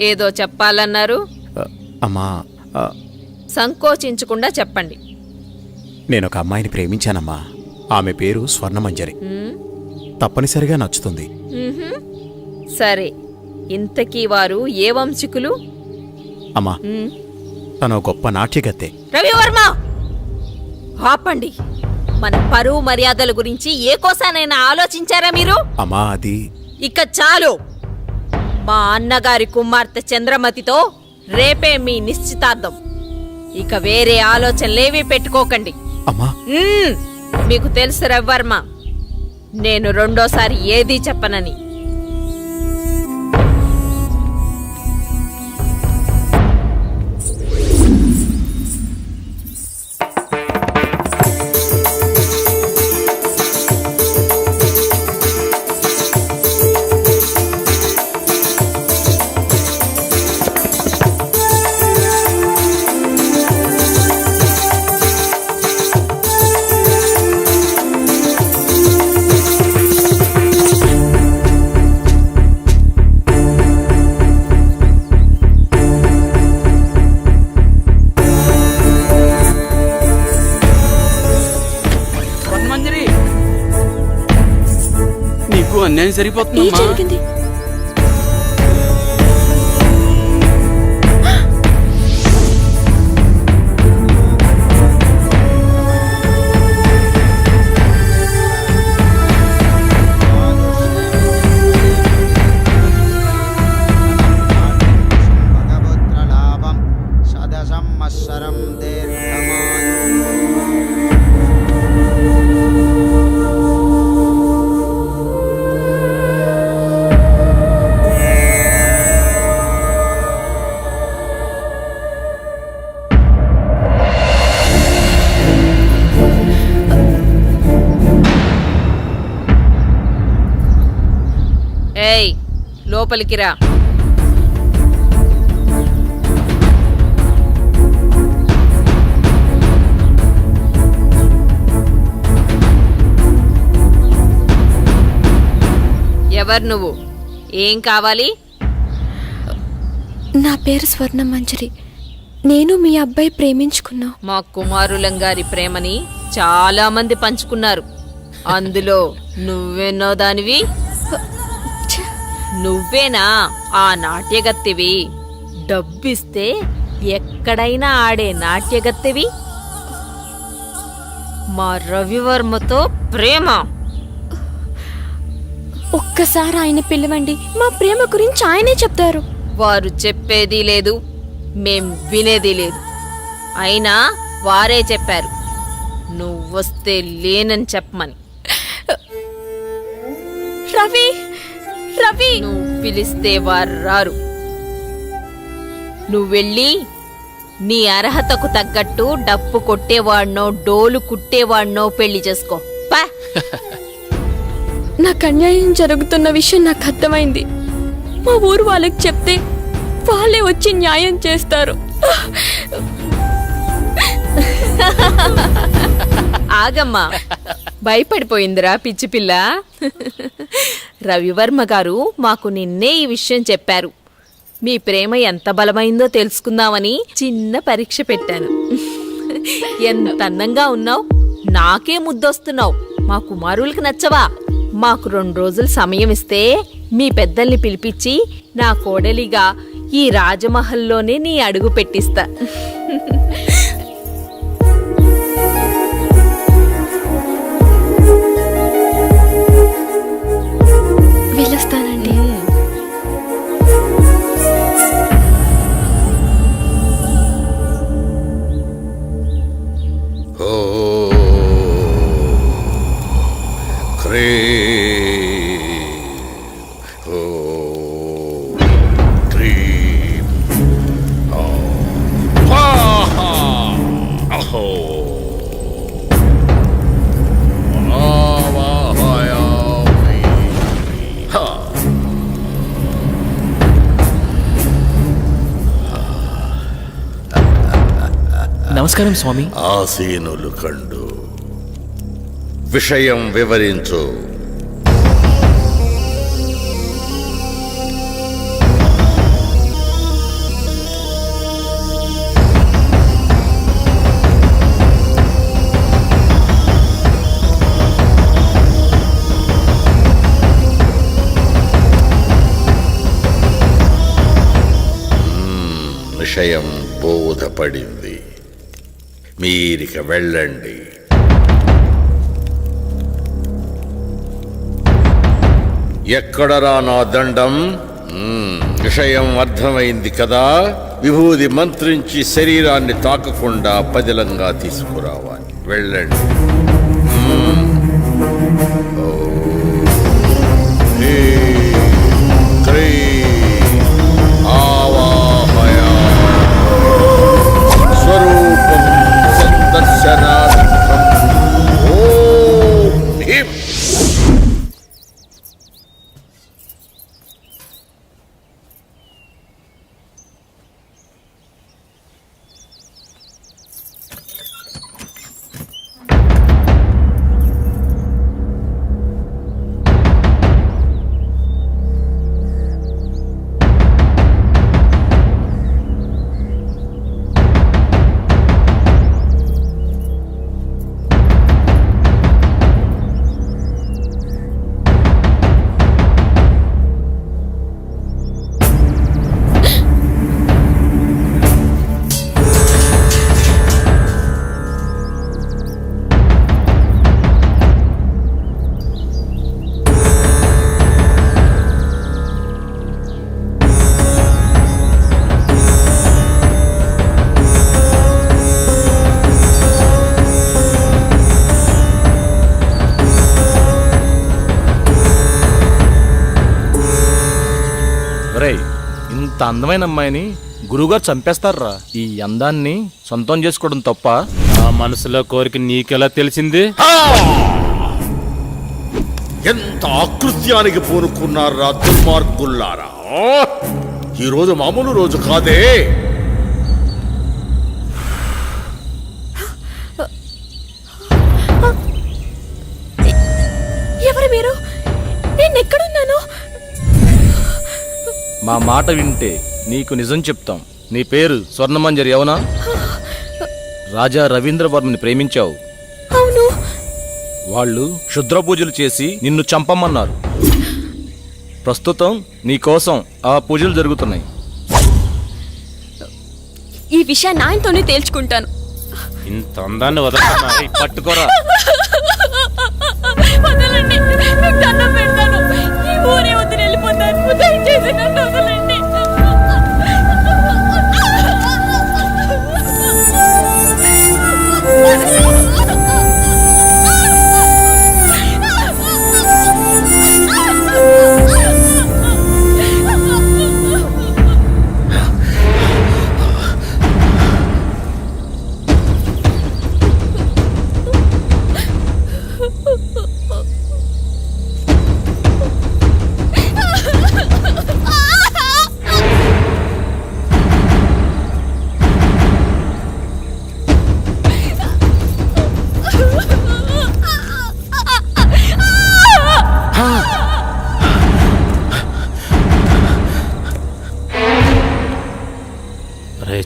ఏదో చెప్పాలన్నారు. అమ్మా, సంకోచించకుండా చెప్పండి. నేనొక అమ్మాయిని ప్రేమించానమ్మా. ఆమె పేరు స్వర్ణమంజరి. తప్పనిసరిగా నచ్చుతుంది. సరే, ఇంతకీ వారు ఏ వంశీకులు? అమ్మా, తను గొప్ప నాట్యగత్తె. రవివర్మ, ఆపండి. మన పరువు మర్యాదల గురించి ఏ కోసానైనా ఆలోచించారా మీరు? అమ్మా, అది ఇక చాలు. మా అన్నగారి కుమార్తె చంద్రమతితో రేపే మీ నిశ్చితార్థం. ఇక వేరే ఆలోచనలేవీ పెట్టుకోకండి. అమ్మా, మీకు తెలుసు రవివర్మ, నేను రెండోసారి ఏదీ చెప్పనని. అన్యాయం సరిపోతుందమ్మా. ఏయ్, లోపలికి రా. ఎవరు నువ్వు? ఏం కావాలి? నా పేరు స్వర్ణమంజరి. నేను మీ అబ్బాయి ప్రేమించుకున్నా. మా కుమారులంగారి ప్రేమని చాలా మంది పంచుకున్నారు. అందులో నువ్వెన్నో దానివి. నువ్వేనా ఆ నాట్యగత్తెవి? డబ్బిస్తే ఎక్కడైనా ఆడే నాట్యగత్తెవి? మా రవివర్మతో ప్రేమ? ఒక్కసారి ఆయన పిలవండి, మా ప్రేమ గురించి ఆయనే చెప్తారు. వారు చెప్పేది లేదు, మేం వినేది లేదు. అయినా వారే చెప్పారు నువ్వొస్తే లేనని చెప్పమని. రవి, రవి, నువ్వు పిలిస్తే వారు రారు. నువ్వెళ్ళి నీ అర్హతకు తగ్గట్టు డప్పు కొట్టేవాడినో డోలు కుట్టేవాడినో పెళ్లి చేసుకో. నాకు అన్యాయం జరుగుతున్న విషయం నాకు అర్థమైంది. మా ఊరు వాళ్ళకి చెప్తే వాళ్ళే వచ్చి న్యాయం చేస్తారు. ఆగమ్మా, భయపడిపోయిందిరా పిచ్చి పిల్ల. రవివర్మ గారు మాకు నిన్నే ఈ విషయం చెప్పారు. మీ ప్రేమ ఎంత బలమైందో తెలుసుకుందామని చిన్న పరీక్ష పెట్టాను. ఎంత అందంగా ఉన్నావు, నాకే ముద్దొస్తున్నావు. మా కుమారులకు నచ్చవా? మాకు 2 రోజులు సమయం ఇస్తే మీ పెద్దల్ని పిలిపించి నా కోడలిగా ఈ రాజమహల్లోనే నీ అడుగు పెట్టిస్తా. వెళ్ళొస్తానండి. నమస్కారం స్వామి. ఆసీనులు కండు విషయం వివరించు. విషయం బోధపడింది. మీరిక వెళ్ళండి. ఎక్కడరా నా దండం? విషయం అర్థమైంది కదా. విభూది మంత్రించి శరీరాన్ని తాకకుండా పదిలంగా తీసుకురావాలి. వెళ్ళండి. స్వరూపం సందర్శనార్థం. ఓం భీం. ఇంత అందమైన అమ్మాయిని గురువుగారు చంపేస్తారా? ఈ అందాన్ని సొంతం చేసుకోవడం తప్ప? నా మనసులో కోరిక నీకెలా తెలిసింది? ఎంత ఆకృత్యానికి పూనుకున్నారా దుర్మార్గుల్లారా! ఈరోజు మామూలు రోజు కాదే. ఎవరు మీరు? నేను ఎక్కడున్నాను? మా మాట వింటే నీకు నిజం చెప్తాం. నీ పేరు స్వర్ణమంజరి అవునా? రాజా రవీంద్ర వర్మని ప్రేమించావు. అవును. వాళ్ళు క్షుద్ర పూజలు చేసి నిన్ను చంపమన్నారు. ప్రస్తుతం నీ కోసం ఆ పూజలు జరుగుతున్నాయి. ఈ విషయాన్ని ఆయనతోనే తేల్చుకుంటాను. ఇంత అందాన్ని వదలన్నా పట్టుకోరా. వదలండి, మీకు దండం పెడతాను. ఈ ఊరే వదిలి వెళ్ళిపోతాను. దయచేసి నన్ను వదలండి.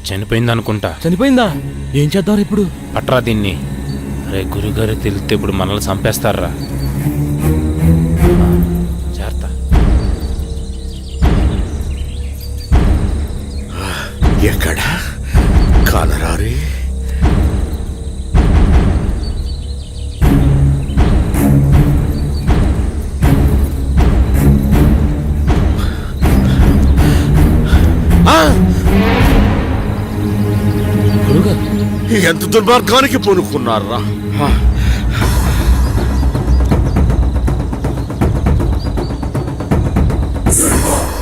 చనిపోయింది అనుకుంటా. చనిపోయిందా? ఏం చేద్దాం ఇప్పుడు? పట్రా దీన్ని. రే గురుగారు తెలిస్తే ఇప్పుడు మనల్ని చంపేస్తారా? చేరత ఎక్కడ కానరారే? ఎంత దుర్మార్గానికి పూనుకున్నారా!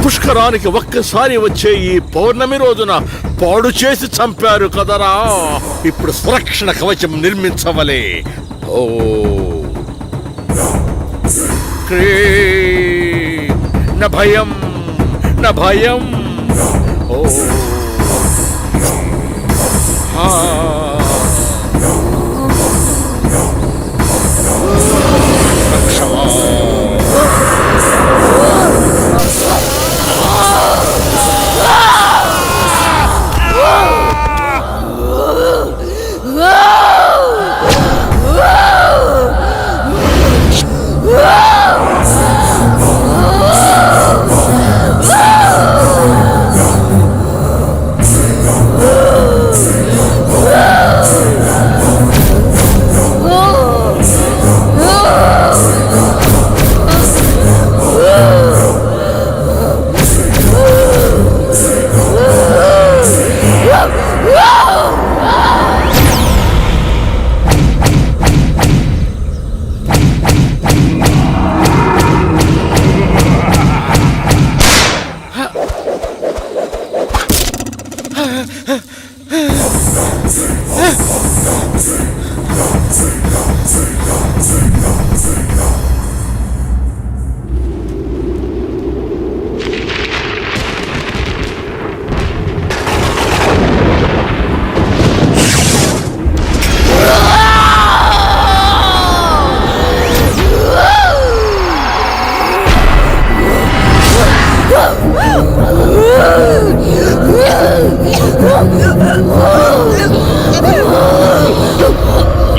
పుష్కరానికి ఒక్కసారి వచ్చే ఈ పౌర్ణమి రోజున పాడు చేసి చంపారు కదరా. ఇప్పుడు సురక్షణ కవచం నిర్మించవలే. ఓ న భయం న భయం. ఓ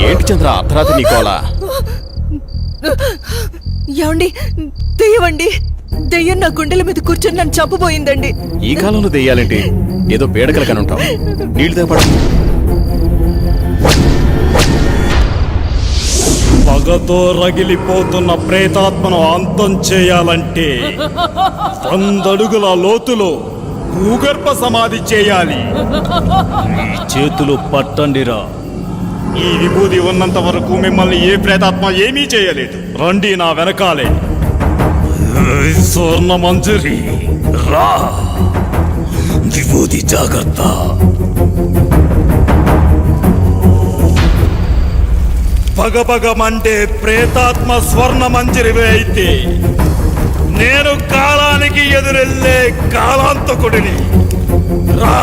ఏంటి చంద్ర అర్ధరాత్రి నీకోలా? ఏమండి, దెయ్యమండి. దెయ్యం నా గుండెల మీద కూర్చొని నన్ను చంపబోయిందండి. ఈ కాలంలో దెయ్యాలేంటి? ఏదో పేడకలు కనుంటావు. నీళ్ళు తేపడ. పగతో రగిలిపోతున్న ప్రేతాత్మను అంతం చేయాలంటే 100 అడుగుల లోతులో భూగర్భ సమాధి చేయాలి. ఈ చేతులు పట్టండిరా. ఈ విభూది ఉన్నంత వరకు మిమ్మల్ని ఏ ప్రేతాత్మ ఏమీ చేయలేదు. రండి నా వెనకాలే. స్వర్ణ మంజరి రా. విభూది జాగ్రత్త. పగపగమంటే ప్రేతాత్మ స్వర్ణ మంజరివే అయితే నేను కాలానికి ఎదురెళ్ళే కాలాంతకుడిని. రా,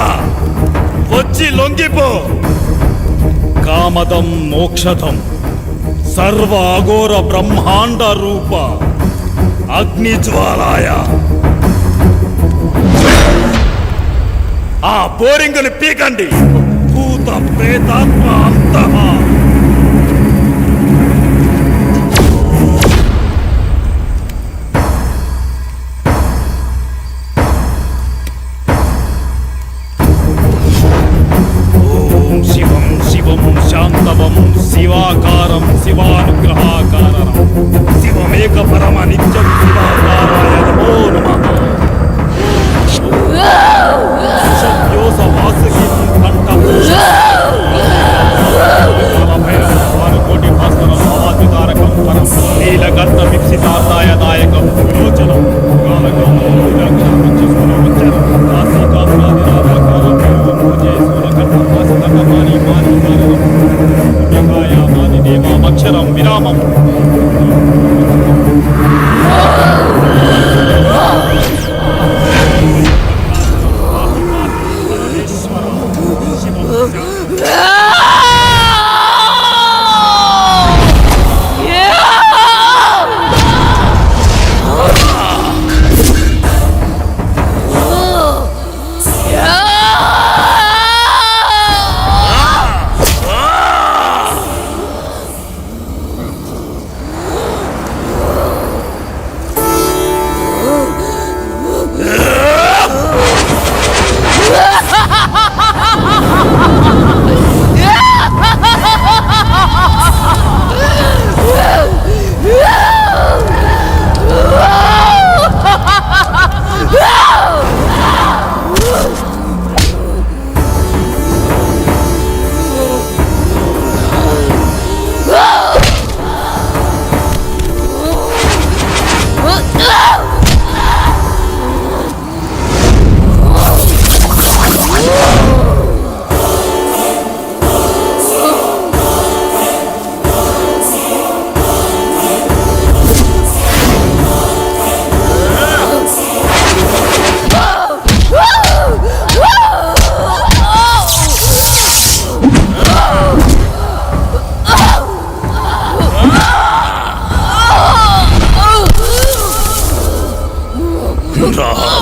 వచ్చి లొంగిపో. కామదం మోక్షదం సర్వ అఘోర బ్రహ్మాండ రూప అగ్నిజ్వాలాయ. ఆ బోరింగుని పీకండి. భూత ప్రేతాత్మ అంతమా. శివం శివం శాంతవం శివాకారం శివానుగ్రహాకారం శివమేక పరమ నిత్యం శివాకారాయ నమో నమః. శబ్యోస వాసుకి కోటి భాస్కరం భవాద్యుతారకం పరం నీలగంధ విప్సితార్థాయ దాయకం విరోచనం అక్షరం విరామం.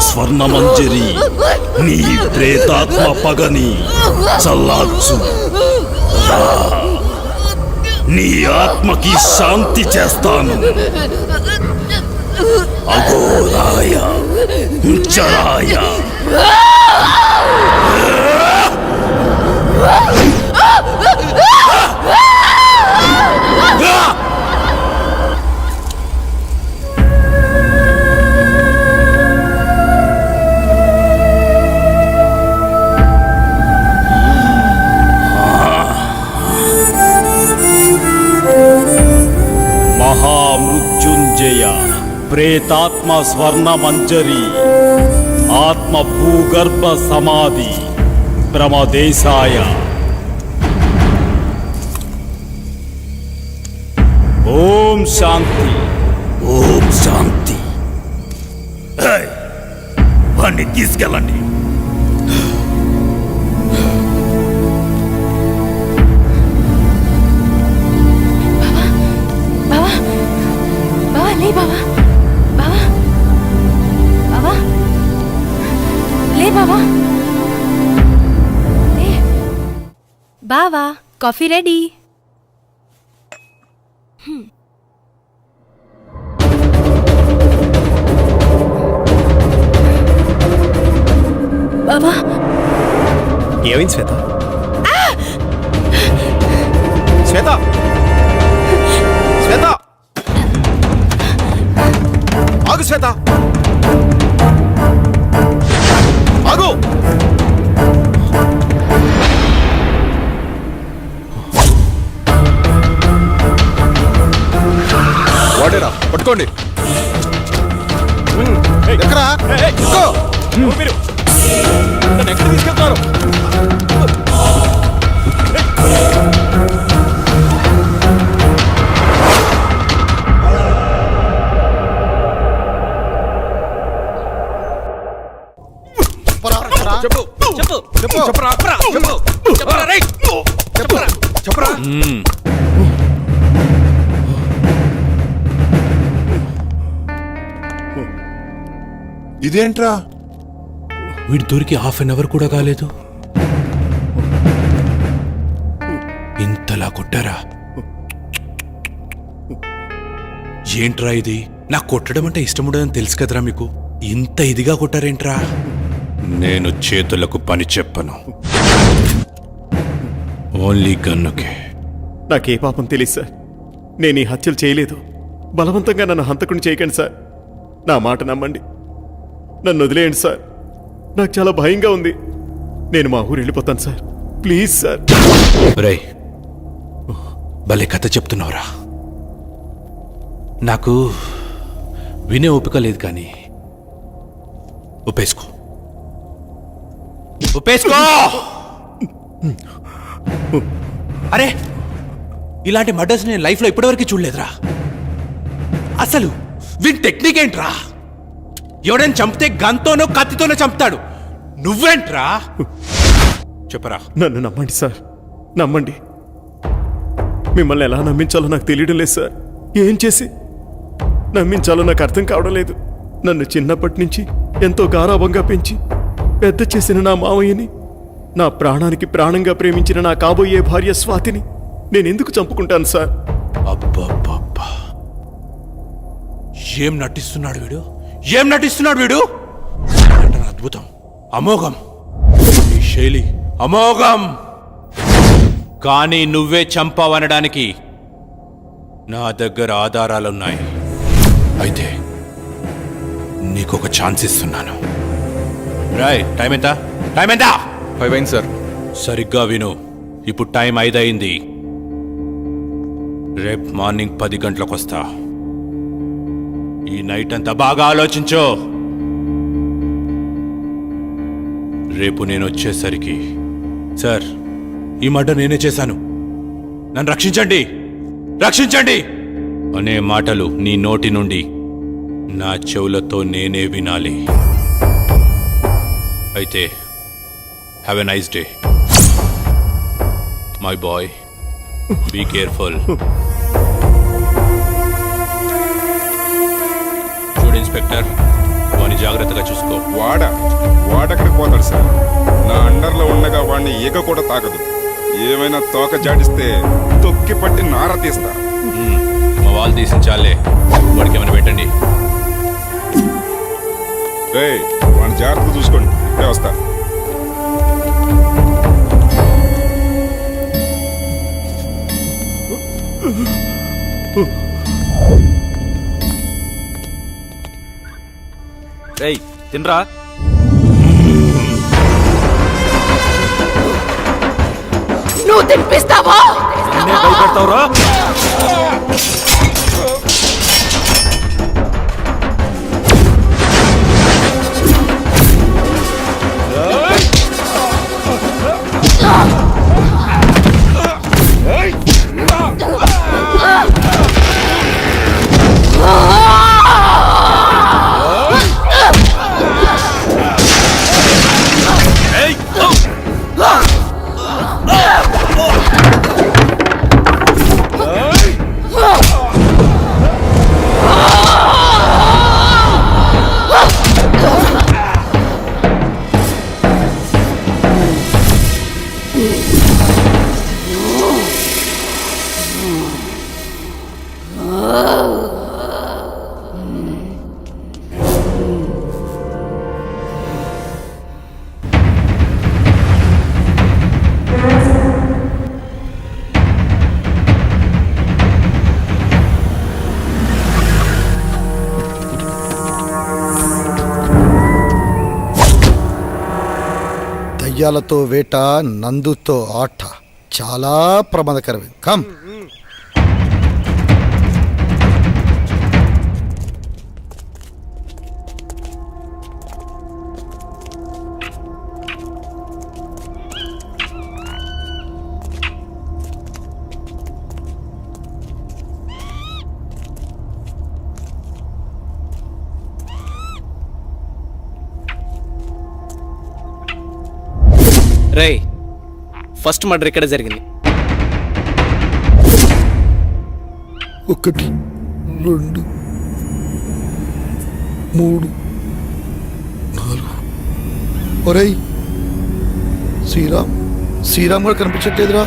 స్వర్ణమంజరి, నీ ప్రేతాత్మ పగని చల్లార్చు. నీ ఆత్మకి శాంతి చేస్తాను. అఘోరాయ చరాయ మహామృత్యుంజయ ప్రేతాత్మ స్వర్ణ మంజరి ఆత్మ భూగర్భ సమాధి ప్రమదేశాయ ఓం శాంతి ఓం శాంతి వాణ్ణి తీసుకెళ్ళండి బావా బావా లే బావా బావా బావా లే బావా లే బావా కాఫీ రెడీ బావా ఏమైంది శ్వేత? శ్వేత శ్వేత ఆగు శ్వేత ఆగు. వాడేరా పట్టుకోండి. ఎక్కడా మీరు నన్ను ఎక్కడ తీసుకెళ్తారు? చెప్పు చెప్పు చెప్పు చెప్పరా చెప్పు చెప్పరా రేయ్ చెప్పరా చెప్పరా. ఇదేంట్రా? వీడి దొరికి హాఫ్ అన్ అవర్ కూడా కాలేదు, ఇంతలా కొట్టారా? ఏంట్రా ఇది? నాకు కొట్టడం అంటే ఇష్టం ఉండదని తెలుసు కదరా మీకు, ఇంత ఇదిగా కొట్టారేంట్రా? నేను చేతులకు పని చెప్పను, ఓన్లీ గన్నుకే. నాకే పాపం తెలియదు సార్. నేను ఈ హత్యలు చేయలేదు. బలవంతంగా నన్ను హంతకుని చేయకండి సార్. నా మాట నమ్మండి, నన్ను వదిలేయండి సార్. నాకు చాలా భయంగా ఉంది. నేను మా ఊరు వెళ్ళిపోతాను సార్. Please sir. రై భలే కథ చెప్తున్నావురా. నాకు వినే ఓపిక లేదు, కానీ ఒప్పేసుకో ఒప్పేసుకో. అరే ఇలాంటి మర్డర్స్ నేను లైఫ్లో ఇప్పటివరకు చూడలేదురా. అసలు వీని టెక్నిక్ ఏంట్రా? ఎవడైనా చంపితే గన్తోనో కత్తితోనో చంపుతాడు, నువ్వేంట్రా? చెప్పరా. నన్ను నమ్మండి సార్, నమ్మండి. మిమ్మల్ని ఎలా నమ్మించాలో నాకు తెలియడం లేదు సార్. ఏం చేసి నమ్మించాలో నాకు అర్థం కావడం లేదు. నన్ను చిన్నప్పటి నుంచి ఎంతో గారాభంగా పెంచి పెద్ద చేసిన నా మావయ్యని, నా ప్రాణానికి ప్రాణంగా ప్రేమించిన నా కాబోయే భార్య స్వాతిని నేనెందుకు చంపుకుంటాను సార్? అబ్బబ్బబ్బా, ఏం నటిస్తున్నాడు వీడు, ఏం నటిస్తున్నాడు వీడు. నటన అద్భుతం, అమోఘం, ఈ శైలి అమోఘం. కానీ నువ్వే చంపావనడానికి నా దగ్గర ఆధారాలున్నాయి. అయితే నీకొక ఛాన్స్ ఇస్తున్నాను. రాయ్, టైం ఎంత? టైం ఎంత? 5 అయింది సార్. సరిగ్గా విను, ఇప్పుడు టైం 5 అయింది. రేపు మార్నింగ్ 10 గంటలకు వస్తా. ఈ నైట్ అంతా బాగా ఆలోచించు. రేపు నేను వచ్చేసరికి, సార్ ఈ మర్డర్ నేనే చేశాను, నన్ను రక్షించండి, రక్షించండి అనే మాటలు నీ నోటి నుండి నా చెవులతో నేనే వినాలి. అయితే have a nice day my boy, be careful. చూడు ఇన్స్పెక్టర్, వాడిని జాగ్రత్తగా చూసుకో. వాడెక్కడికి పోతాడు సార్? నా అండర్లో ఉండగా వాడిని ఈగ కూడా తాకదు. ఏమైనా తోక జాడిస్తే తొక్కి పట్టి నార తీస్తా. మా వాళ్ళు తీసిన చాలే, వాడికి ఏమైనా పెట్టండి. వాడిని జాగ్రత్తగా చూసుకోండి, ఇప్పుడే వస్తా. తినరా. నువ్వు తినిపిస్తావా? భయపెడతావురా? దయ్యాలతో వేట, నందుతో ఆట చాలా ప్రమాదకరమైంది. కమ్. రేయ్, ఫస్ట్ మర్డర్ ఇక్కడ జరిగింది. 1 2 3 4. ఒరేయ్, శ్రీరామ్ కూడా కనిపించట్లేదురా.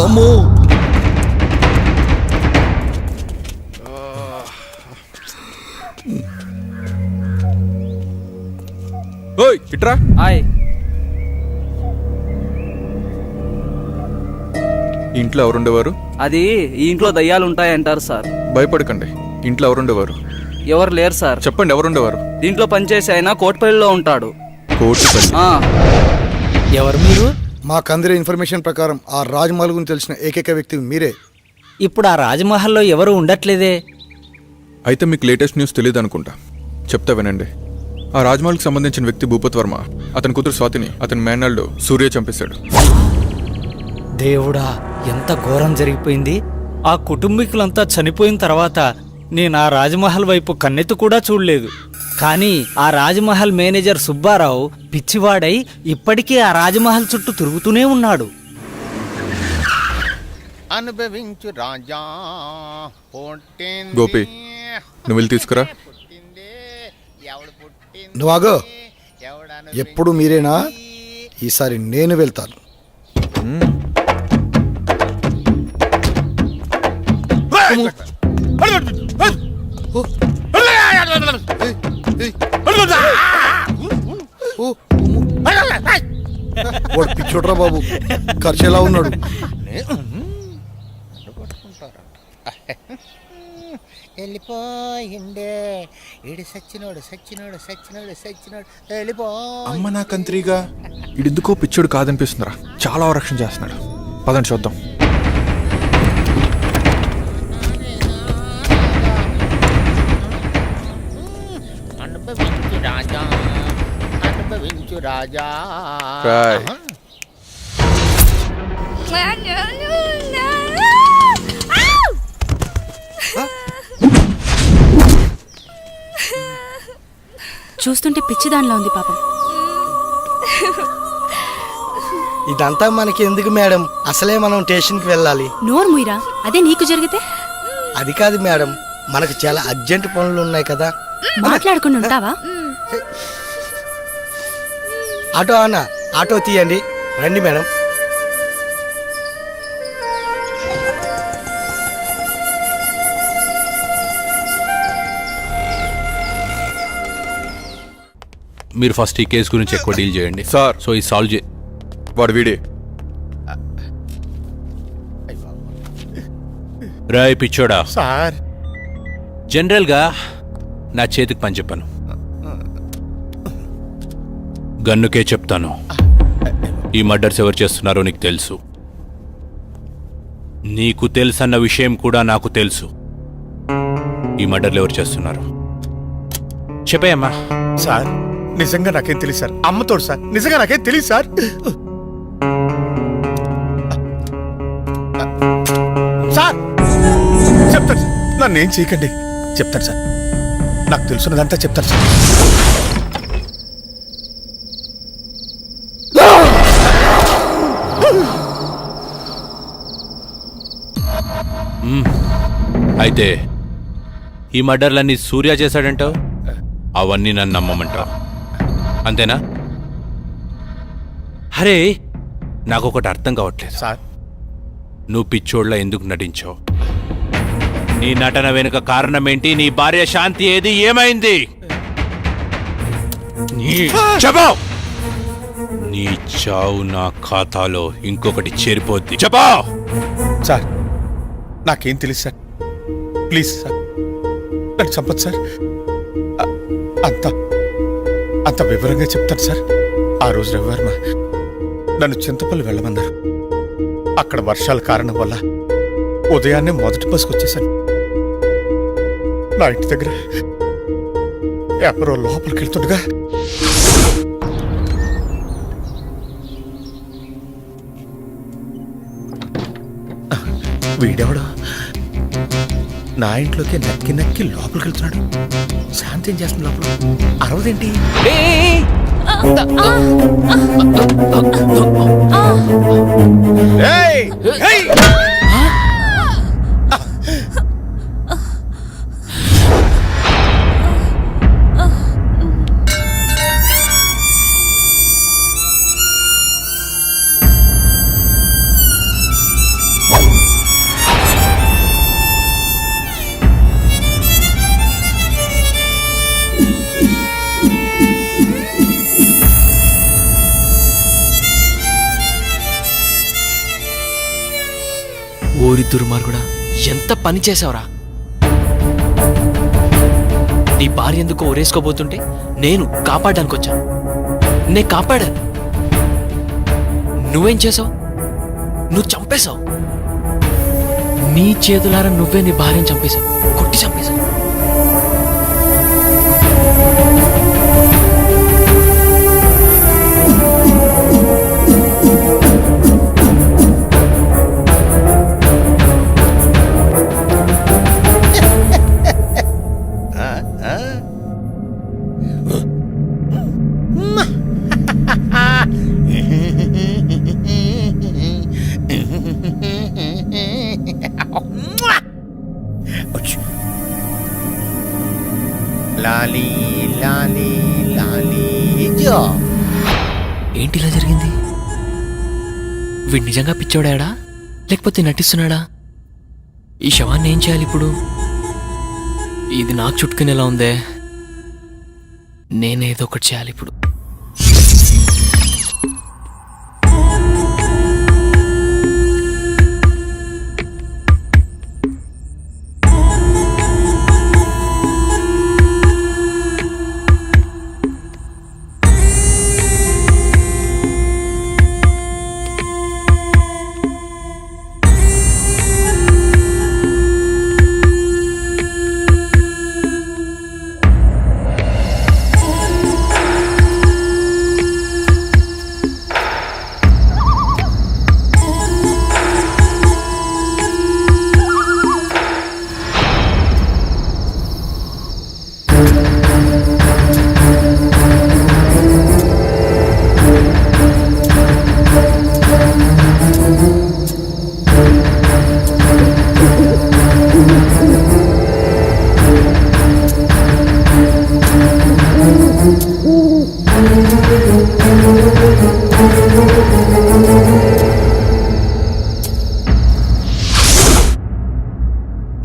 అమ్మో, ఓయ్ ఇట్రా. హాయ్. ఇంట్లో ఎవరుండేవారు? అది ఈ ఇంట్లో దయ్యాలు ఉంటాయంటారు సార్. భయపడకండి. ఇంట్లో ఎవరుండేవారు? ఎవరు లేరు సార్. చెప్పండి, ఎవరుండేవారు? దీంట్లో పనిచేసి ఆయన కోట్పల్లిలో ఉంటాడు. కోటిపల్లి. ఎవరు మీరు? మాకు అందిన ఇన్ఫర్మేషన్ ప్రకారం ఆ రాజ్మహల్ గురించి తెలిసిన ఏకైక వ్యక్తి మీరే. ఇప్పుడు ఆ రాజమహల్లో ఎవరు ఉండట్లేదే. అయితే మీకు లేటెస్ట్ న్యూస్ తెలియదు అనుకుంటా. చెప్తా వినండి. ఆ రాజ్మహల్కి సంబంధించిన వ్యక్తి భూపత్ వర్మ, అతని కూతురు స్వాతిని అతని మేనల్లుడు సూర్య చంపేశాడు. దేవుడా, ఎంత ఘోరం జరిగిపోయింది. ఆ కుటుంబీకులంతా చనిపోయిన తర్వాత నేను ఆ రాజమహల్ వైపు కన్నెత్తి కూడా చూడలేదు. కానీ ఆ రాజమహల్ మేనేజర్ సుబ్బారావు పిచ్చివాడై ఇప్పటికీ ఆ రాజమహల్ చుట్టూ తిరుగుతూనే ఉన్నాడు. అనుభవించు రాజా. గోపి, నువ్వు వెళ్ళి తీసుకురా. నువ్వాగో, ఎప్పుడు మీరేనా? ఈసారి నేను వెళ్తాను. వాడు పిచ్చోడ్రా బాబు, ఖర్చు ఎలా ఉన్నాడు? వెళ్ళిపోయిండే ఇడి సచ్చినోడు సచ్చినోడు సచ్చినోడు సచ్చినోడు వెళ్ళిపో. అమ్మ నా కంత్రిగా, ఇడెందుకో పిచ్చోడు కాదనిపిస్తుందిరా. చాలా రక్షణ చేస్తున్నాడు. పదండి చూద్దాం. అనుభవించు రాజా, అనుభవించు రాజా. చూస్తుంటే పిచ్చిదానిలా ఉంది పాపం. ఇదంతా మనకి ఎందుకు మేడం? అసలే మనం స్టేషన్కి వెళ్ళాలి. నోరు ముయిరా, అదే నీకు జరిగితే? అది కాదు మేడం, మనకు చాలా అర్జెంట్ పనులు ఉన్నాయి కదా. మాట్లాడుకుని ఉంటావా? ఆటో అన్న, ఆటో తీయండి. రండి మేడం. మీరు ఫస్ట్ ఈ కేసు గురించి ఎక్కువ డీల్ చేయండి సార్. సో ఈ సాల్వ్ చే. వాడు వీడే. రాయ్ పిచ్చోడా, సార్ జనరల్గా నా చేతికి పని చెప్పాను, గన్నుకే చెప్తాను. ఈ మర్డర్స్ ఎవరు చేస్తున్నారో నీకు తెలుసు. నీకు తెలుసన్న విషయం కూడా నాకు తెలుసు. ఈ మర్డర్లు ఎవరు చేస్తున్నారు చెప్పేయమ్మా. సార్, నిజంగా నాకేం తెలియదు సార్. అమ్మతోడు సార్. నిజంగా నాకేం తెలియదు సార్. సార్ చెప్తాను సార్. నన్ను ఏం చేయకండి. చెప్తాను సార్. నాకు తెలుసున్నదంతా చెప్తాను సార్. అయితే ఈ మర్డర్లన్నీ సూర్య చేశాడంటావు, అవన్నీ నన్ను నమ్మమంటావు, అంతేనా? అరే, నాకొకటి అర్థం కావట్లేదు సార్. నువ్వు పిచ్చోళ్ళ ఎందుకు నటించావు? నీ నటన వెనుక కారణం ఏంటి? నీ భార్య శాంతి ఏది? ఏమైంది? చెప్పు. నీ చావు నా ఖాతాలో ఇంకొకటి చేరిపోద్ది. చెప్పు. సార్ నాకేం తెలియదు సార్. ప్లీజ్ సార్ నన్ను చంపదు సార్. అంత అంత వివరంగా చెప్తాను సార్. ఆ రోజు రవివర్మ నన్ను చింతపల్లి వెళ్ళమన్నారు. అక్కడ వర్షాల కారణం వల్ల ఉదయాన్నే మొదటి బస్కి వచ్చేసాను. నా ఇంటి దగ్గర ఎవరో లోపలికి వెళ్తుండగా వీడెవడో నా ఇంట్లోకి నక్కి నక్కి లోపలికి వెళ్తున్నాడు. శాంతి ఏం చేస్తుంది లోపల? అరవదేంటి? ఓరి దుర్మార్గుడా, ఎంత పని చేసావురా! నీ భార్య ఎందుకో ఊరేసుకోబోతుంటే నేను కాపాడడానికి వచ్చాను. నేను కాపాడాను. నువ్వేం చేసావు? నువ్వు చంపేశావు. నీ చేతులారా నువ్వే నీ భార్యను చంపేశావు. కొట్టి చంపేశావు. లాలీ లాలీ లాలీ జో. ఏంటి ఇలా జరిగింది? వీడు నిజంగా పిచ్చోడాడా లేకపోతే నటిస్తున్నాడా? ఈ శవాన్ని ఏం చేయాలి ఇప్పుడు? ఇది నాకు చుట్టుకునేలా ఉందే. నేనేదో ఒకటి చేయాలి ఇప్పుడు.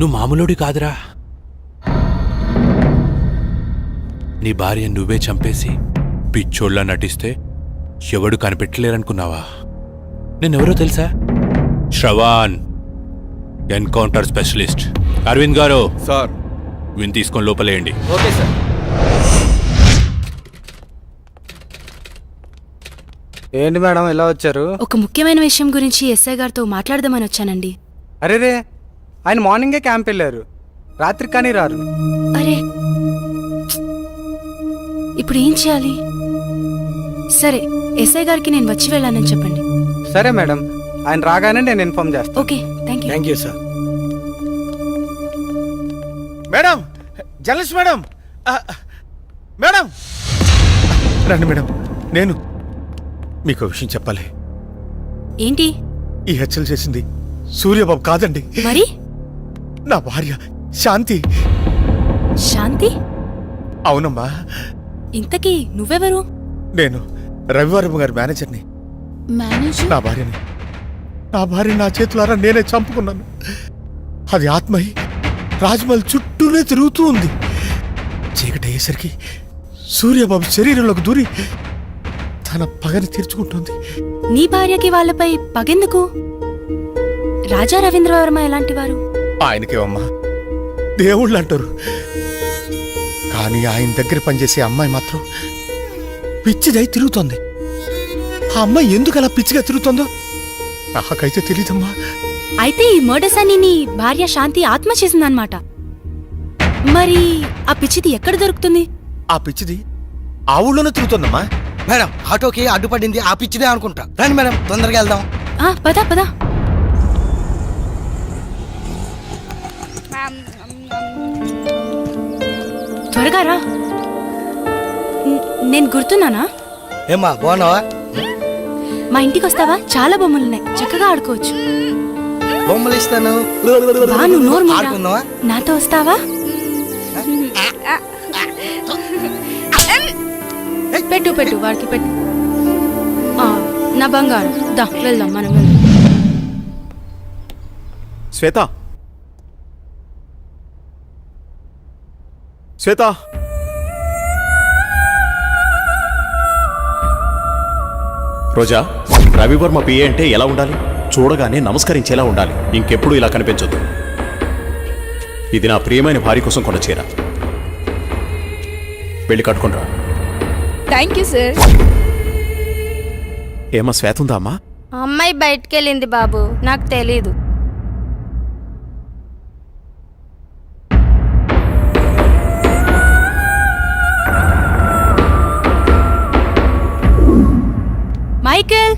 నువ్వు మామూలుడి కాదురా. నీ భార్య నువ్వే చంపేసి పిచ్చోళ్ళ నటిస్తే ఎవడు కనిపెట్టలేరనుకున్నావా? నేనెవరో తెలుసా? Shravan, encounter specialist. అరవింద్ గారు సార్, విని తీసుకొని లోపలేయండి. Okay sir. ఏంటి మేడం ఎలా వచ్చారు? ఒక ముఖ్యమైన విషయం గురించి ఎస్ఐ గారితో మాట్లాడదామని వచ్చానండి. అరేరే, ఆయన మార్నింగే క్యాంప్ వెళ్ళారు. రాత్రికి కానీ రారు. అరే, ఇప్పుడు ఏం చేయాలి? సరే, ఎస్ఐ గారికి నేను వచ్చి వెళ్ళానని చెప్పండి. సరే మేడం, ఆయన రాగానే నేను ఇన్ఫార్మ్ చేస్తాను. Okay, thank you. Thank you sir. Madam, journalist madam, madam రండి మేడం. నేను మీకు విషయం చెప్పాలి. ఏంటి? ఈ హత్యలు చేసింది సూర్యబాబు కాదండి, మరి నా భార్య శాంతి. శాంతి? అవునమ్మా. ఇంతకీ నువ్వెవరు? నేను రవివారం గారి మేనేజర్ని. మేనేజర్? నా భార్య నా చేతులారా నేనే చంపుకున్నాను. అది ఆత్మయి రాజ్మహల్ చుట్టూనే తిరుగుతూ ఉంది. చీకటి అయ్యేసరికి సూర్యబాబు శరీరంలోకి దూరి తన పగని తీర్చుకుంటుంది. నీ భార్యకి వాళ్ళపై పగెందుకు? రాజా రవీంద్రవర్మ ఎలాంటి వారు? ఆయనకేమమ్మా దేవుళ్ళు అంటారు, కానీ ఆయన దగ్గర పనిచేసే అమ్మాయి మాత్రం పిచ్చిదై తిరుగుతోంది. ఆ అమ్మాయి ఎందుకు అలా పిచ్చిగా తిరుగుతోందో నాకైతే తెలీదమ్మా. అయితే ఈ మర్డర్స్ అని నీ భార్య శాంతి ఆత్మ చేసిందన్నమాట. మరి ఆ పిచ్చిది ఎక్కడ దొరుకుతుంది? ఆ పిచ్చిది ఆ ఊళ్ళోనే తిరుగుతోందమ్మా. మేడం, ఆటోకి అడ్డుపడింది ఆ పిచ్చిదే అనుకుంటా. రండి మేడం, తొందరగా వెళ్దాం. పద పద. త్వరగా రా. నేను గుర్తున్నానా? ఏమ్మా, బాగున్నావా? మా ఇంటికి వస్తావా? చాలా బొమ్మలున్నాయి, చక్కగా ఆడుకోవచ్చు. బొమ్మలు ఇస్తాను. బాను, నోరు మూయరా. నాతో వస్తావా? పెట్టు పెట్టు, వాడికి పెట్టు. నా బంగారు, దా వెళ్దాం, మనం వెళ్దాం. శ్వేత, శ్వేత, రోజా, రవివర్మ పిఏ అంటే ఎలా ఉండాలి? చూడగానే నమస్కరించేలా ఉండాలి. ఇంకెప్పుడు ఇలా కనిపించొద్దు. ఇది నా ప్రియమైన భార్య కోసం కొన్న చీర. వెళ్ళి కట్టుకుంటా. Thank you sir. ఏమా శ్వేత ఉందా అమ్మా? అమ్మాయి బయటకెళ్ళింది బాబు, నాకు తెలీదు. మైకేల్,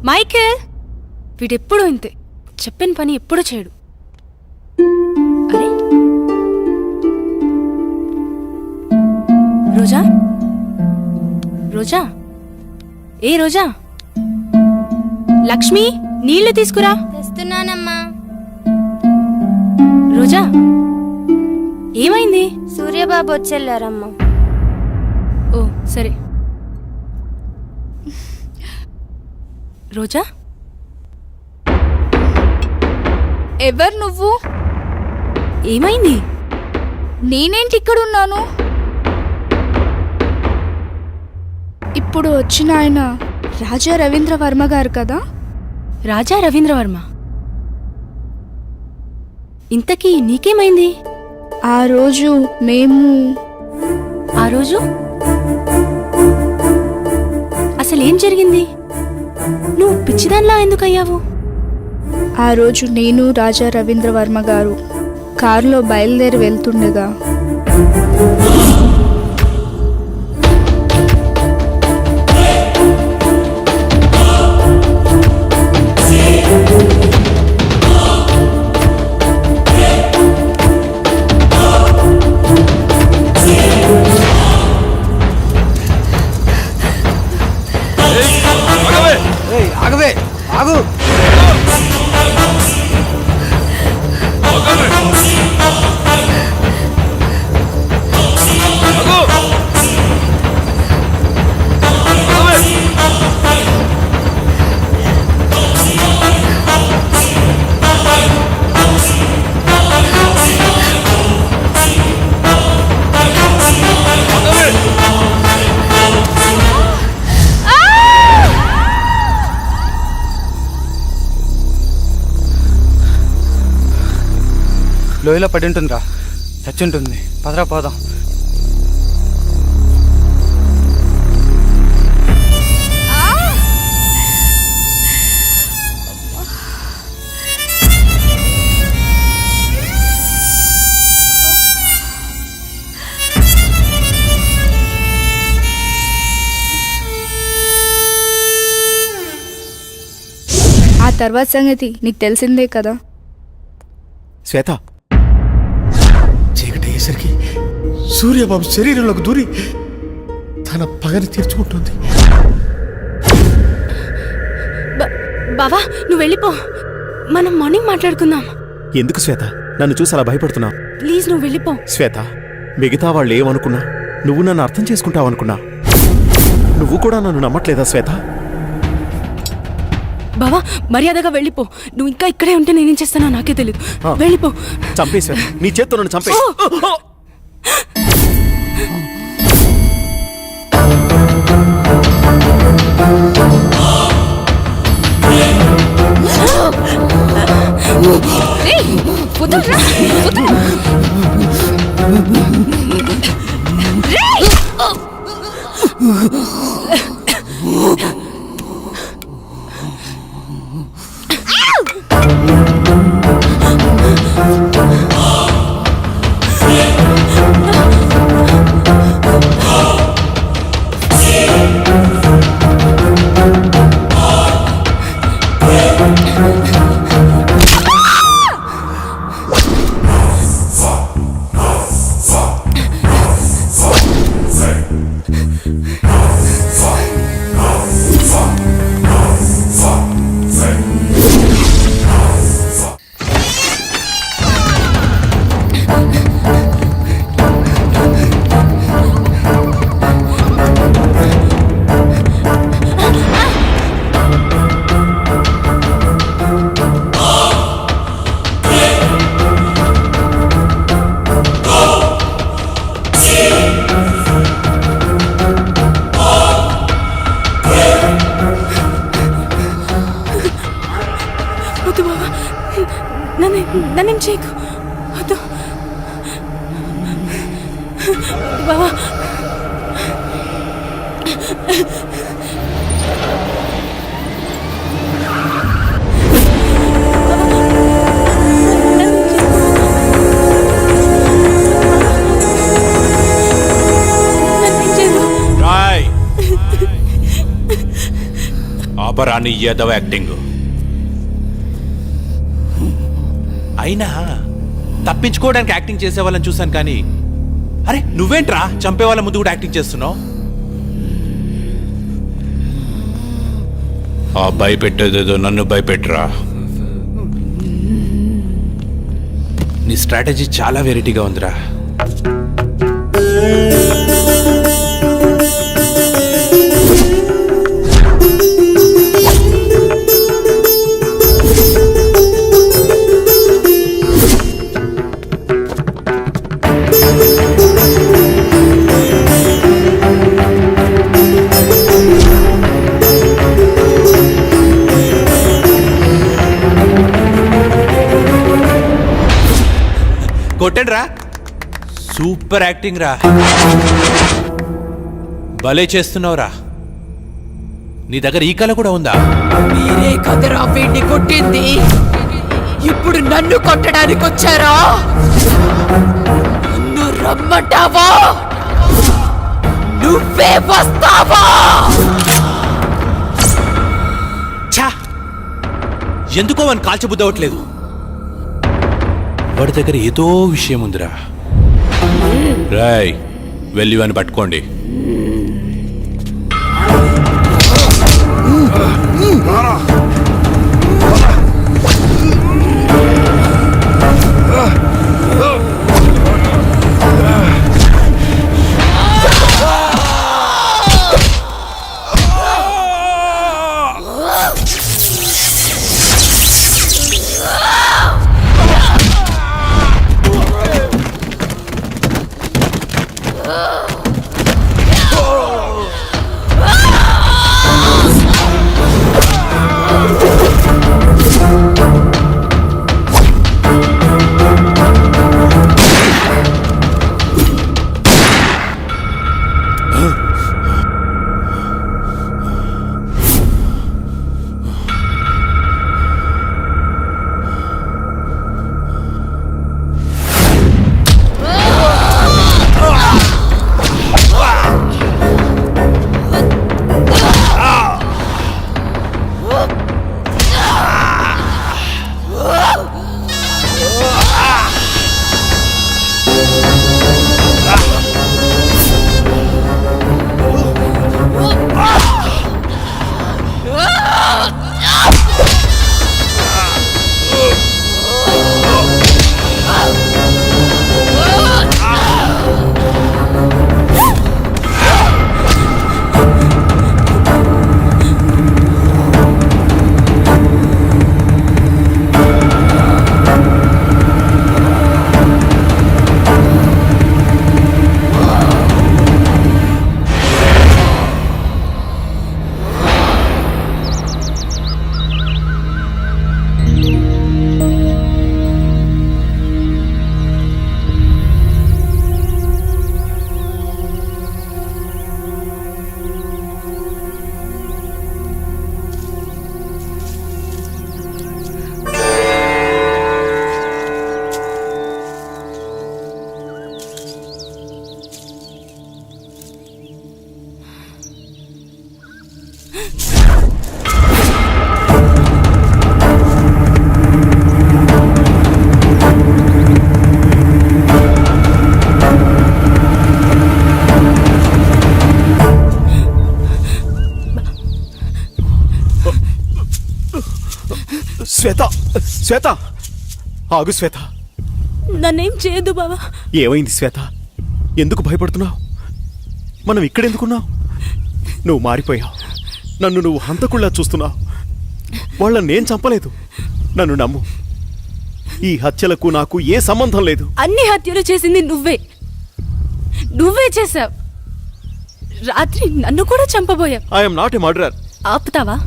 మైకేల్, వీడెప్పుడు ఇంతే, చెప్పిన పని ఎప్పుడు చేయడు. అరే రోజా, రోజా, ఏ రోజా, లక్ష్మి, నీళ్లు తీసుకురా. తెస్తున్నానమ్మా. రోజా, ఏమైంది? సూర్యబాబు వచ్చెళ్ళారమ్మా. ఓ సరే. రోజా, ఎవరు నువ్వు? ఏమైంది? నేనేంటి ఇక్కడున్నాను? ఇప్పుడు వచ్చిన ఆయన రాజా రవీంద్రవర్మ గారు కదా? రాజా రవీంద్రవర్మ? ఇంతకీ నీకేమైంది? ఆ రోజు ఆ రోజు అసలేం జరిగింది? నువ్వు పిచ్చిదాన్లా ఎందుకయ్యావు? ఆ రోజు నేను రాజా రవీంద్రవర్మ గారు కారులో బయలుదేరి వెళ్తుండగా ఆగవే, ఆగు. లోయలో పడి ఉంటుందిరా, చచ్చి ఉంటుంది. పదరా పోదాం. తర్వాత సంగతి నీకు తెలిసిందే కదా. శ్వేత, చీకటి అయ్యేసరికి సూర్యబాబు శరీరంలోకి దూరి తన పగని తీర్చుకుంటుంది. బావా నువ్వు వెళ్ళిపో, మనం మార్నింగ్ మాట్లాడుకుందాం. ఎందుకు శ్వేత నన్ను చూసి అలా భయపడుతున్నావు? ప్లీజ్ నువ్వు వెళ్ళిపో. శ్వేత, మిగతా వాళ్ళు ఏమనుకున్నా నువ్వు నన్ను అర్థం చేసుకుంటావనుకున్నా. నువ్వు కూడా నన్ను నమ్మట్లేదా శ్వేత? బావా మర్యాదగా వెళ్ళిపో. నువ్వు ఇంకా ఇక్కడే ఉంటే నేనేం చేస్తానో నాకే తెలియదు. వెళ్ళిపో. చంపే శ్వేత, నీ చేత్తో నన్ను చంపే. నన్నేం చేయకు. వద్దు బావా. రాయ్ ఆపరాని యాదవ యాక్టింగ్. అయినా తప్పించుకోవడానికి యాక్టింగ్ చేసే వాళ్ళని చూశాను కానీ, అరే నువ్వేంట్రా చంపే వాళ్ళ ముందు కూడా యాక్టింగ్ చేస్తున్నావు? ఆ భయపెట్టేదేదో నన్ను భయపెట్టరా. నీ స్ట్రాటజీ చాలా వెరైటీగా ఉందిరా. కొట్టండి రా, సూపర్ యాక్టింగ్ రా, భలే చేస్తున్నావురా. నీ దగ్గర ఈ కళ కూడా ఉందా? మీరే కదరా వీడిని కొట్టింది, ఇప్పుడు నన్ను కొట్టడానికి వచ్చారా? నన్ను రమ్మంటావా? నువ్వే వస్తావా? ఛా, ఎందుకో వాడిని కాల్చబుద్దవట్లేదు. వాడి దగ్గర ఏదో విషయం ఉందిరా. రాయ్ వెళ్ళి వాడిని పట్టుకోండి. శ్వేత శ్వేత ఆగు శ్వేత. నన్నేం చేయదు బావా. ఏమైంది శ్వేత? ఎందుకు భయపడుతున్నావు? మనం ఇక్కడెందుకున్నావు? నువ్వు మారిపోయావు. నన్ను నువ్వు హంతకుళ్ళా చూస్తున్నావు. వాళ్ళని నేను చంపలేదు. నన్ను నమ్ము. ఈ హత్యలకు నాకు ఏ సంబంధం లేదు. అన్ని హత్యలు చేసింది నువ్వే చేశావు. రాత్రి నన్ను కూడా చంపబోయావు. I'm not a murderer. ఆపుతావా?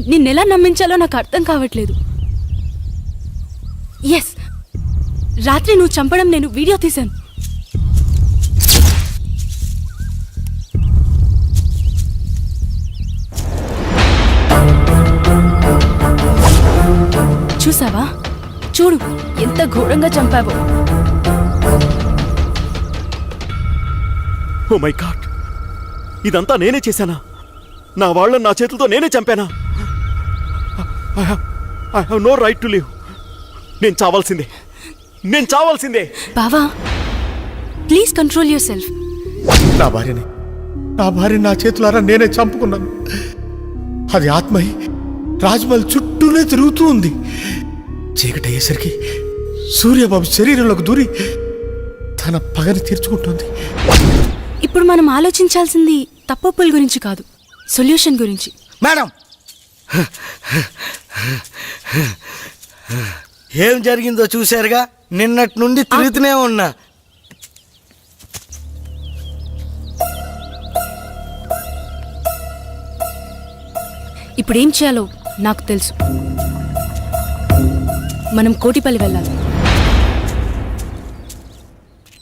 నిన్నెలా నమ్మించాలో నాకు అర్థం కావట్లేదు. ఎస్, రాత్రి నువ్వు చంపడం నేను వీడియో తీశాను. చూసావా? చూడు ఎంత ఘోరంగా చంపావో. ఓ మై గాడ్, ఇదంతా నేనే చేశానా? నా వాళ్ళని నా చేతులతో నేనే చంపానా? I have no right to live. నేను చావాల్సిందే. బావా, ప్లీజ్ కంట్రోల్ యువర్ సెల్ఫ్. నా భార్యని నా చేతులారా నేనే చంపుకున్నాను. అది ఆత్మయి రాజ్మహల్ చుట్టూనే తిరుగుతూ ఉంది. చీకటి అయ్యేసరికి సూర్యబాబు శరీరంలోకి దూరి తన పగని తీర్చుకుంటుంది. ఇప్పుడు మనం ఆలోచించాల్సింది తప్పొప్పుల గురించి కాదు, సొల్యూషన్ గురించి. మేడం, ఏం జరిగిందో చూశారుగా. నిన్నటి నుండి తిరుగుతూనే ఉన్నా. ఇప్పుడు ఏం చేయాలో నాకు తెలుసు. మనం కోటిపల్లి వెళ్ళాలి.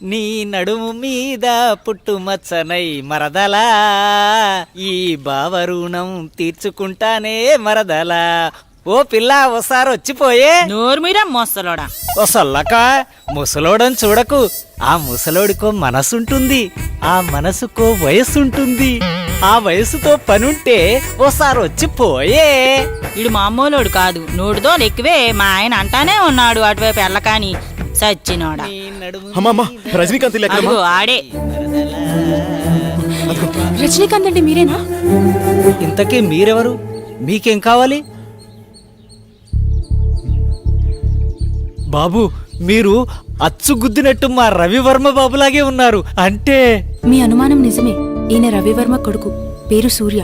నీ నడుము మీద పుట్టుమచ్చనై మరదలా, ఈ బావరుణం తీర్చుకుంటానే మరదలా. ఓ పిల్ల ఒకసారి వచ్చిపోయే. నోరు మీరా మోసలోడా. ఓ సల్లక, ముసలోడని చూడకు. ఆ ముసలోడికో మనసుంటుంది, ఆ మనసుకో వయసుంటుంది. ఆ వయసుతో పనుంటే ఓసారి వచ్చిపోయే. ఇడు మామూలోడు కాదు, నోడుతో ఎక్కువే. మా ఆయన అంటానే ఉన్నాడు అటువైపు వెళ్ళకాని సచ్చినోడా. అమ్మా, రజనీకాంత్ అదిగో ఆడే. రజనీకాంత్ అంటే మీరేనా? ఇంతకీ మీరెవరు? మీకేం కావాలి? బాబు, మీరు అచ్చుగుద్దినట్టు మా రవివర్మ బాబులాగే ఉన్నారు. అంటే మీ అనుమానం నిజమే. ఈయన రవివర్మ కొడుకు, పేరు సూర్య.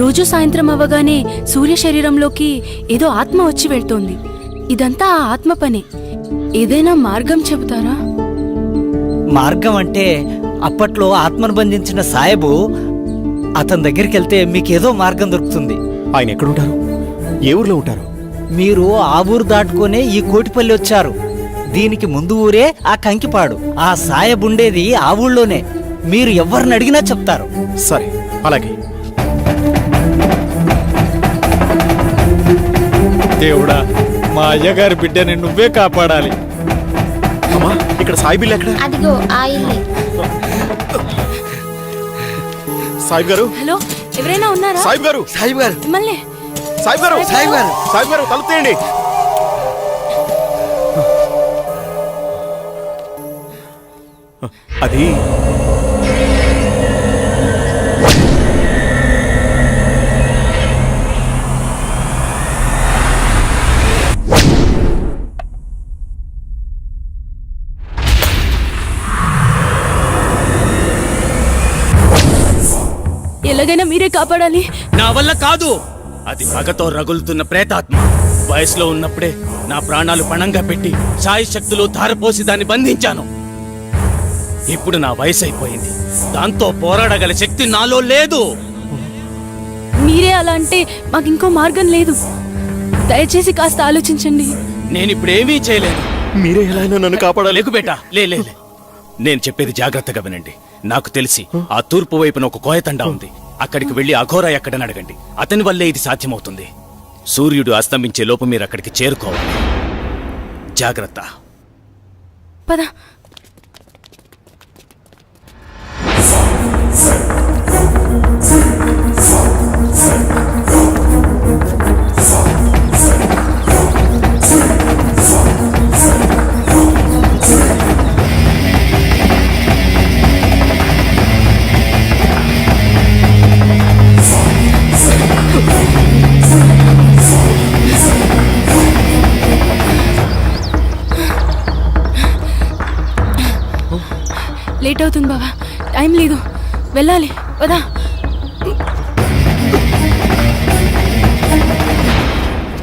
రోజు సాయంత్రం అవ్వగానే సూర్య శరీరంలోకి ఏదో ఆత్మ వచ్చి వెళ్తోంది. ఇదంతా ఆ ఆత్మ పనే. ఏదైనా మార్గం చెబుతారా? మార్గం అంటే అప్పట్లో ఆత్మను బంధించిన సాయబు, అతని దగ్గరికి వెళ్తే మీకేదో మార్గం దొరుకుతుంది. ఆయన ఎక్కడుంటారు? ఏ ఊర్లో ఉంటారు? మీరు ఆ ఊరు దాటుకునే ఈ కోటిపల్లి వచ్చారు. దీనికి ముందు ఊరే ఆ కంకిపాడు. ఆ సాయబుండేది ఆ ఊళ్ళోనే. మీరు ఎవరిని అడిగినా చెప్తారు. సరే, అలాగే. దేవుడా, మా అయ్యగారి బిడ్డని నువ్వే కాపాడాలి. అమ్మా, ఇక్కడ సాయి బిల్లు ఎక్కడ? అదిగో ఆ ఇల్లే. సాయిబ్ గారు. హలో, ఎవరైనా ఉన్నారా? సాయిబ్ గారు. మిమ్మల్ని. సాయిబ్ గారు, తలుపు తీయండి. అది ఎలాగైనా మీరే కాపాడాలి. నా వల్ల కాదు. అది పగతో రగులుతున్న ప్రేతాత్మ. వయసులో ఉన్నప్పుడే నా ప్రాణాలు పణంగా పెట్టి సాయి శక్తులు ధారపోసి దాన్ని బంధించాను. ఇప్పుడు నా వయసు అయిపోయింది. దాంతో పోరాడగల శక్తి నాలో లేదు. మీరే అలా అంటే మాకు ఇంకో మార్గం లేదు. దయచేసి కాస్త ఆలోచించండి. నేనిప్పుడేమీ చేయలేను. మీరే ఎలా అయినా నన్ను కాపాడాలి. లేకు బేటా, లే. నేను చెప్పేది జాగ్రత్తగా వినండి. నాకు తెలిసి ఆ తూర్పు వైపున ఒక కోయతండా ఉంది. అక్కడికి వెళ్లి అఘోరా ఎక్కడని అడగండి. అతని వల్లే ఇది సాధ్యమవుతుంది. సూర్యుడు అస్తమించే లోపు మీరు అక్కడికి చేరుకోవాలి. జాగ్రత్త. పద. లేట్ అవుతుంది బావా, టైం లేదు, వెళ్ళాలి, వదా.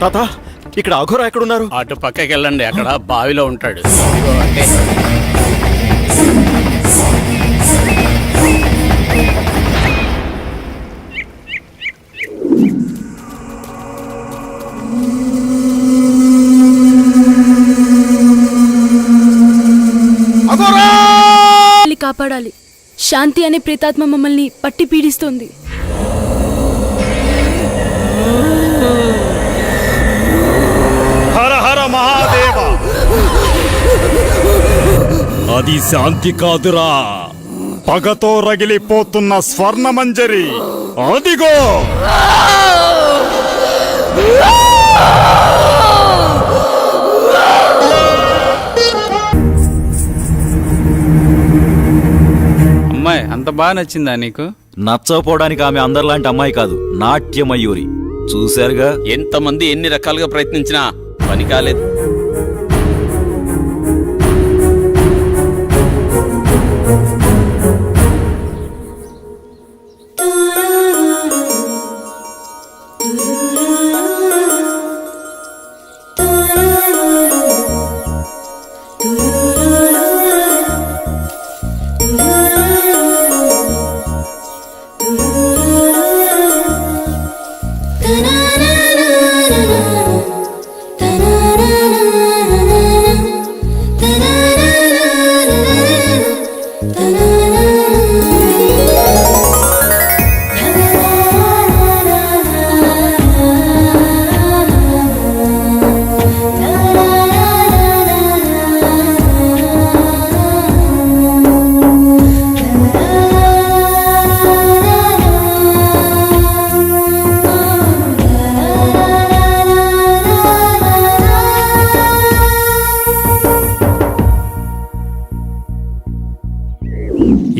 తాత, ఇక్కడ అఘోరా ఎక్కడున్నారు? అటు పక్కకి వెళ్ళండి, అక్కడ బావిలో ఉంటాడు. కాపాడాలి. శాంతి అనే ప్రేతాత్మ మమ్మల్ని పట్టి పీడిస్తోంది. హర హర మహాదేవ. అది శాంతి కాదురా, పగతో రగిలిపోతున్న స్వర్ణమంజరి. అదిగో అమ్మాయి అంత బాగా నచ్చిందా నీకు? నచ్చకపోవడానికి ఆమె అందరిలాంటి అమ్మాయి కాదు, నాట్యమయూరి. చూశారుగా, ఎంతమంది ఎన్ని రకాలుగా ప్రయత్నించినా పని కాలేదు.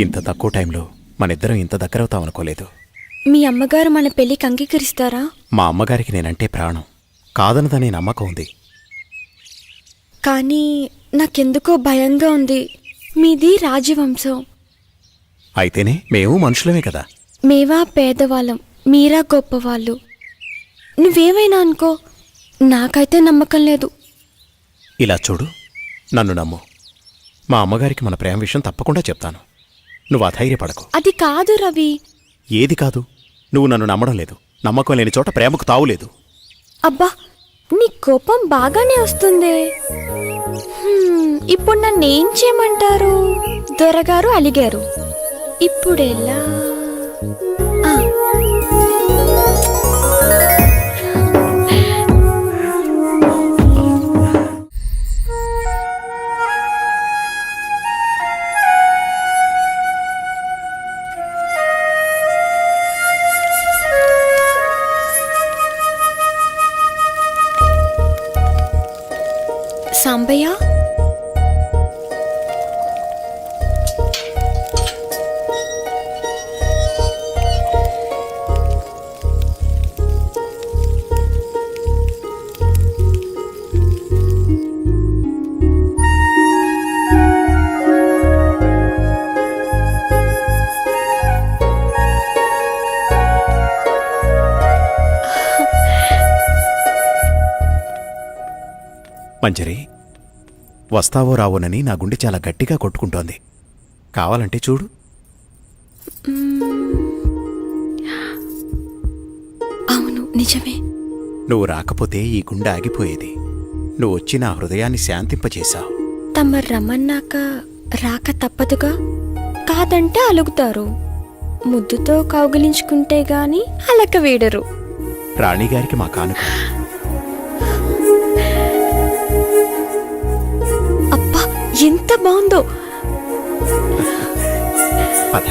ఇంత తక్కువ టైంలో మనిద్దరం ఇంత దగ్గరవుతామనుకోలేదు. మీ అమ్మగారు మన పెళ్లికి అంగీకరిస్తారా? మా అమ్మగారికి నేనంటే ప్రాణం, కాదనదనే నమ్మకం ఉంది. కానీ నాకెందుకో భయంగా ఉంది. మీది రాజవంశం. అయితేనే మేము మనుషులమే కదా. మేవా పేదవాళ్ళం, మీరా గొప్పవాళ్ళు. నువ్వేమైనా అనుకో, నాకైతే నమ్మకం లేదు. ఇలా చూడు, నన్ను నమ్ము. మా అమ్మగారికి మన ప్రేమ విషయం తప్పకుండా చెప్తాను. నువ్వు అధైర్యపడకు. అది కాదు రవి. ఏది కాదు? నువ్వు నన్ను నమ్మడం లేదు. నమ్మకం లేని చోట ప్రేమకు తావులేదు. అబ్బా, నీ కోపం బాగానే వస్తుంది. ఇప్పుడు నన్నేం చేయమంటారు? దొరగారు అలిగారు, ఇప్పుడెలా? సాంబయ్య, మంజరి, వస్తావో రావోనని నా గుండె చాలా గట్టిగా కొట్టుకుంటోంది. కావాలంటే చూడు. అవును, నిజమే. నువ్వు రాకపోతే ఈ గుండె ఆగిపోయేది. నువ్వు వచ్చి నా హృదయాన్ని శాంతింపచేశావు. తమరు రమ్మన్నాక రాక తప్పదుగా. కాదంటే అలుగుతారు. ముద్దుతో కౌగిలించుకుంటే గాని అలక వీడరు. రాణిగారికి మా కానుక. అబ్బా, ఎంత బాగుందో. పద.